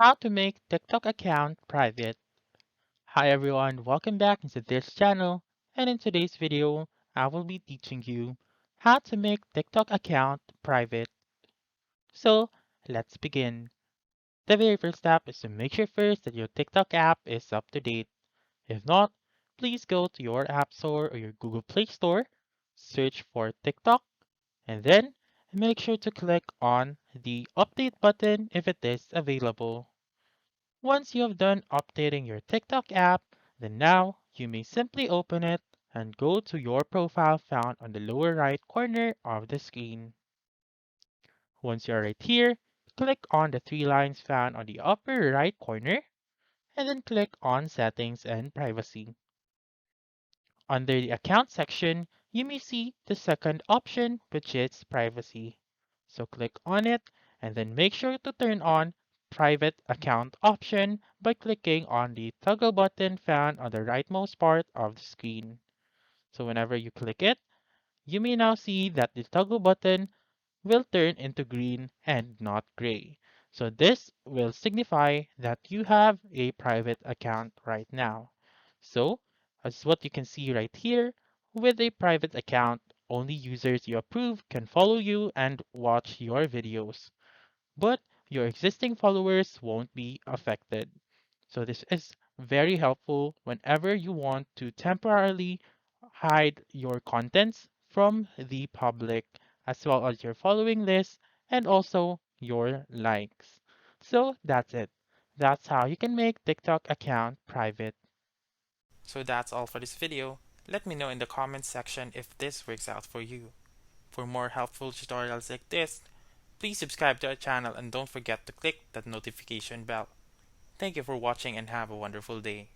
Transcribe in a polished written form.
How to make TikTok account private. Hi everyone, welcome back into this channel. And in today's video, I will be teaching you how to make TikTok account private. So let's begin. The very first step is to make sure first that your TikTok app is up to date. If not, please go to your App Store or your Google Play Store, search for TikTok, and then make sure to click on the update button if it is available. Once you have done updating your TikTok app, then now you may simply open it and go to your profile found on the lower right corner of the screen. Once you're right here, click on the three lines found on the upper right corner and then click on Settings and Privacy. Under the Account section, you may see the second option, which is Privacy. So click on it and then make sure to turn on Private Account option by clicking on the toggle button found on the rightmost part of the screen. So whenever you click it, you may now see that the toggle button will turn into green and not gray. So this will signify that you have a private account right now. So as what you can see right here, with a private account, only users you approve can follow you and watch your videos, but your existing followers won't be affected. So this is very helpful whenever you want to temporarily hide your contents from the public as well as your following list and also your likes. So that's it. That's how you can make TikTok account private. So that's all for this video. Let me know in the comments section if this works out for you. For more helpful tutorials like this, please subscribe to our channel and don't forget to click that notification bell. Thank you for watching and have a wonderful day.